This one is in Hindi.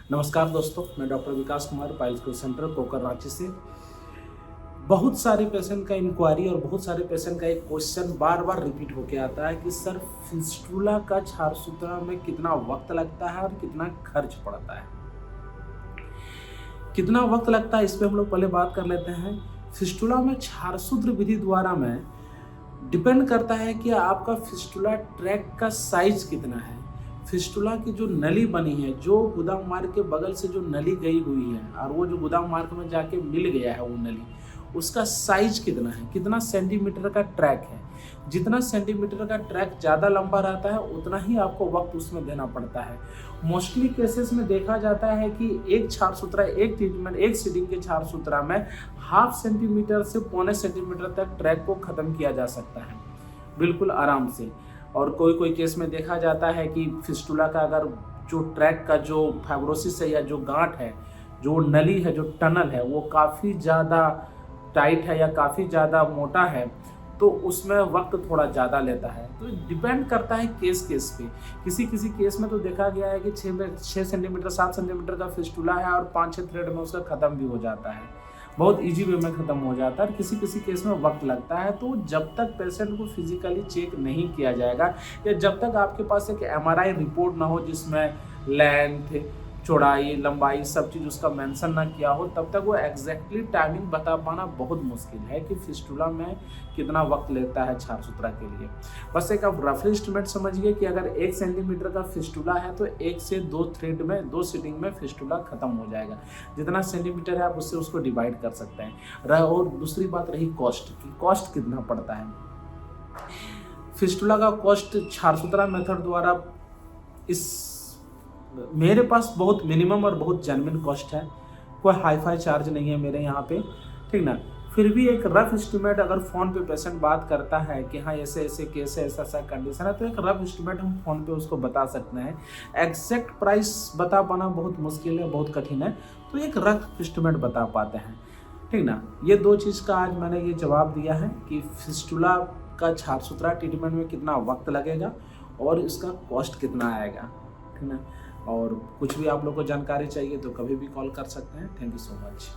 नमस्कार दोस्तों, मैं doctor Vikas Kumar, piles care centre Kokar Ranchi से। बहुत सारे पेशेंट का इंक्वायरी और बहुत सारे पेशेंट का एक क्वेश्चन बार बार रिपीट होके आता है कि सर फिस्टुला का क्षार सूत्रा में कितना वक्त लगता है और कितना खर्च पड़ता है। कितना वक्त लगता है इस पे हम लोग पहले बात कर लेते हैं। फिस्टुला में क्षार सूत्र विधि द्वारा में डिपेंड करता है कि आपका फिस्टुला ट्रैक का साइज कितना है। फिस्टुला की जो नली बनी है, जो गोदाम मार्ग के बगल से जो नली गई हुई है और वो जो गोदाम मार्ग में जाके मिल गया है वो नली, उसका साइज कितना है, कितना सेंटीमीटर का ट्रैक है। जितना सेंटीमीटर का ट्रैक ज़्यादा लंबा रहता है उतना ही आपको वक्त उसमें देना पड़ता है। मोस्टली केसेस में देखा जाता है कि एक क्षार सूत्रा, एक ट्रीटमेंट, एक सीटिंग के क्षार सूत्रा में 1/2 सेंटीमीटर से 0.25 सेंटीमीटर तक ट्रैक को ख़त्म किया जा सकता है बिल्कुल आराम से। और कोई केस में देखा जाता है कि फिस्टुला का अगर जो ट्रैक का जो फाइब्रोसिस है या जो गांठ है, जो नली है, जो टनल है, वो काफ़ी ज़्यादा टाइट है या काफ़ी ज़्यादा मोटा है तो उसमें वक्त थोड़ा ज़्यादा लेता है। तो डिपेंड करता है केस पे। किसी केस में तो देखा गया है कि 6 सेंटीमीटर 7 सेंटीमीटर का फिस्टुला है और 5-6 थ्रेड में उसका ख़त्म भी हो जाता है, बहुत इजी वे में ख़त्म हो जाता है। और किसी केस में वक्त लगता है। तो जब तक पेशेंट को फिजिकली चेक नहीं किया जाएगा या जब तक आपके पास एक MRI रिपोर्ट ना हो जिसमें लेंथ, चौड़ाई, लंबाई सब चीज़ उसका मेंशन ना किया हो, तब तक वो एग्जैक्टली टाइमिंग बता पाना बहुत मुश्किल है कि फिस्टुला में कितना वक्त लेता है क्षार सूत्रा के लिए। बस एक आप रफली एस्टिमेट समझिए कि अगर 1 सेंटीमीटर का फिस्टुला है तो 1 से 2 थ्रेड में 2 सीटिंग में फिस्टुला खत्म हो जाएगा। जितना सेंटीमीटर है आप उससे उसको डिवाइड कर सकते हैं। और दूसरी बात रही कॉस्ट की, कॉस्ट कितना पड़ता है। फिस्टुला का कॉस्ट क्षार सूत्रा मेथड द्वारा मेरे पास बहुत मिनिमम और बहुत जेन्युइन कॉस्ट है, कोई हाई फाई चार्ज नहीं है मेरे यहाँ पे, ठीक ना। फिर भी एक रफ एस्टिमेट अगर फ़ोन पे पेशेंट बात करता है कि हाँ ऐसे ऐसे केस है, ऐसा कंडीशन है, तो एक रफ एस्टिमेट हम फ़ोन पे उसको बता सकते हैं। एग्जैक्ट प्राइस बता पाना बहुत मुश्किल है, बहुत कठिन है, तो एक रफ एस्टिमेट बता पाते हैं, ठीक ना। ये 2 चीज़ का आज मैंने ये जवाब दिया है कि फिस्टुला का क्षार सूत्रा ट्रीटमेंट में कितना वक्त लगेगा और इसका कॉस्ट कितना आएगा, ठीक ना। और कुछ भी आप लोग को जानकारी चाहिए तो कभी भी कॉल कर सकते हैं। Thank you so much.